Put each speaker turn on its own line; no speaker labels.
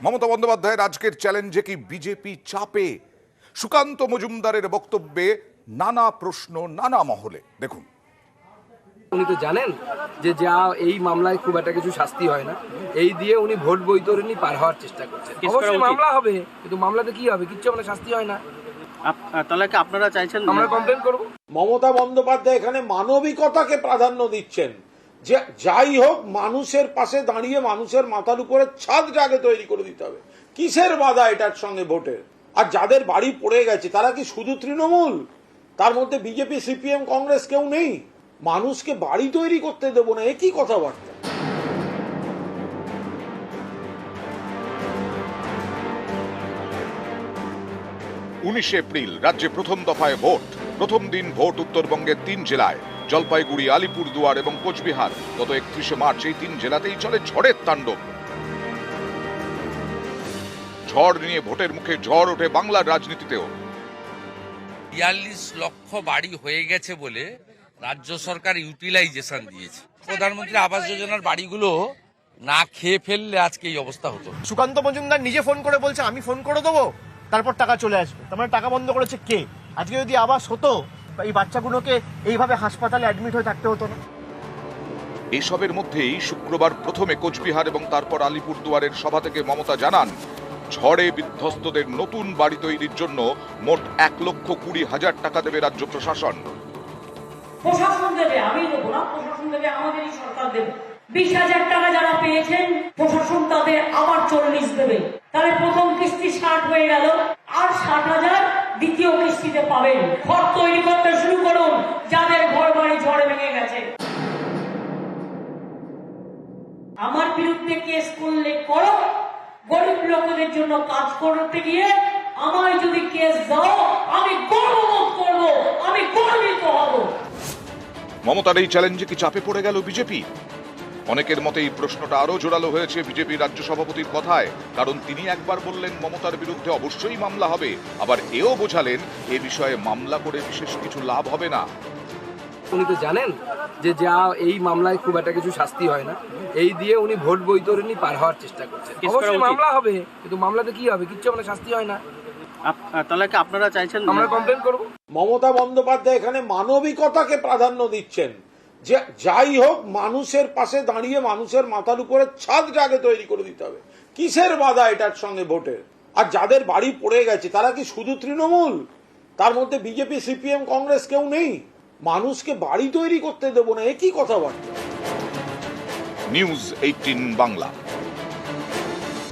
মমতা বন্দ্যোপাধ্যায়ের আজকের চ্যালেঞ্জে কি বিজেপি চাপে? সুকান্ত মজুমদারের বক্তব্যে নানা প্রশ্ন নানা মহলে। দেখুন,
উনি তো জানেন যে যা এই মামলায় খুব একটা কিছু শাস্তি হয় না, এই দিয়ে উনি ভোট বৈতরণী পার হওয়ার চেষ্টা করছেন। অবশ্যই মামলা হবে, কিন্তু মামলাতে কি হবে? কিচ্ছু হবে না, শাস্তি হয় না।
তাহলে কি আপনারা চাইছেন
আমরা কমপ্লেন করব?
মমতা বন্দ্যোপাধ্যায় এখানে মানবিকতাকে প্রাধান্য দিচ্ছেন, যে যাই হোক মানুষের পাশে দাঁড়িয়ে মানুষের মাথার উপরে ছাদটা আগে তৈরি করে দিতে হবে। কিসের বাধা এটার সঙ্গে ভোটের? আর যাদের বাড়ি পড়ে গেছে তারা কি শুধু তৃণমূল? তার মধ্যে বিজেপি, সিপিএম, কংগ্রেস কেউ নেই? মানুষকে বাড়ি তৈরি করতে দেবো না, একই কথাবার্তা।
19 এপ্রিল রাজ্যে প্রথম দফায় ভোট। প্রথম দিন ভোট উত্তরবঙ্গের 3 জেলায়, জলপাইগুড়ি, আলিপুরদুয়ার এবং কোচবিহার। গত 31শে মার্চ এই 3 জেলাতেই চলে ঝড়ের তাণ্ডব। ঝড় নিয়ে ভোটের মুখে ঝড় ওঠে বাংলার রাজনীতিতেও।
42 লক্ষ বাড়ি হয়ে গেছে বলে রাজ্য সরকার ইউটিলাইজেশন দিয়েছে। প্রধানমন্ত্রী আবাস যোজনার বাড়িগুলো না খেয়ে ফেললে আজকে এই অবস্থা হতো।
সুকান্ত মজুমদার নিজে ফোন করে বলছে আমি ফোন করে দেবো, তারপর টাকা চলে আসবে। তার মানে টাকা বন্ধ করেছে কে? আজকে যদি আবাস হতো, এই বাচ্চাগুলোকে এইভাবে হাসপাতালে অ্যাডমিট হয়ে থাকতে হতো না।
এসবের মধ্যেই শুক্রবার প্রথমে কোচবিহার এবং তারপর আলিপুরদুয়ারের সভা থেকে মমতা জানান, ঝড়ে বিধ্বস্তদের নতুন বাড়ি তৈরির জন্য মোট 1,20,000 টাকা দেবে রাজ্য প্রশাসন।
প্রশাসন দেবে, আমি দেবো না, প্রশাসন দেবে, আমাদেরই সরকার দেবে। 20,000 টাকা যারা পেয়েছেন প্রশাসন তাদের আবার 40 দেবে। তাহলে প্রথম কিস্তি 60 হয়ে গেল, আর 60,000 দ্বিতীয় কিস্তিতে পাবেন। ঘর তৈরি করতে শুরু করুন যাদের ঘর বাড়ি ঝড়ে ভেঙে গেছে। আমার বিরুদ্ধে কেস করলে করো, গরিব লোকদের জন্য কাজ করতে গিয়ে আমায় যদি কেস দাও আমি গর্ববোধ করবো, আমি গর্বিত হব।
মমতার এই চ্যালেঞ্জে কি চাপে পড়ে গেল বিজেপি? অনেকের মতে এই প্রশ্নটা আরো জোরালো হয়েছে বিজেপি রাজ্য সভাপতির কথায়। কারণ তিনি একবার বললেন মমতার বিরুদ্ধে অবশ্যই মামলা হবে, আবার এও বোঝালেন এ বিষয়ে মামলা করে বিশেষ কিছু লাভ হবে না।
উনি তো জানেন যে যা এই মামলায় খুব একটা কিছু শাস্তি হয় না, এই দিয়ে উনি ভোট বৈতরণী পার হওয়ার চেষ্টা করছেন। অবশ্যই মামলা হবে, কিন্তু মামলাতে কি হবে? কিচ্ছু হবে না, শাস্তি হয় না।
তাহলে কি আপনারা চাইছেন
আমরা কমপ্লেন করব?
মমতা বন্দ্যোপাধ্যায় এখানে মানবিকতাকে প্রাধান্য দিচ্ছেন, যে যাই হোক মানুষের পাশে দাঁড়িয়ে মানুষের মাথার উপরে ছাদটা আগে তৈরি করে দিতে হবে। কিসের বাধা এটার সঙ্গে ভোটের? আর যাদের বাড়ি পড়ে গেছে তারা কি শুধু তৃণমূল? তার মধ্যে বিজেপি, সিপিএম, কংগ্রেস কেউ নেই? মানুষকে বাড়ি তৈরি করতে দেবো না, একই কথাবার্তা।
নিউজ 18 বাংলা।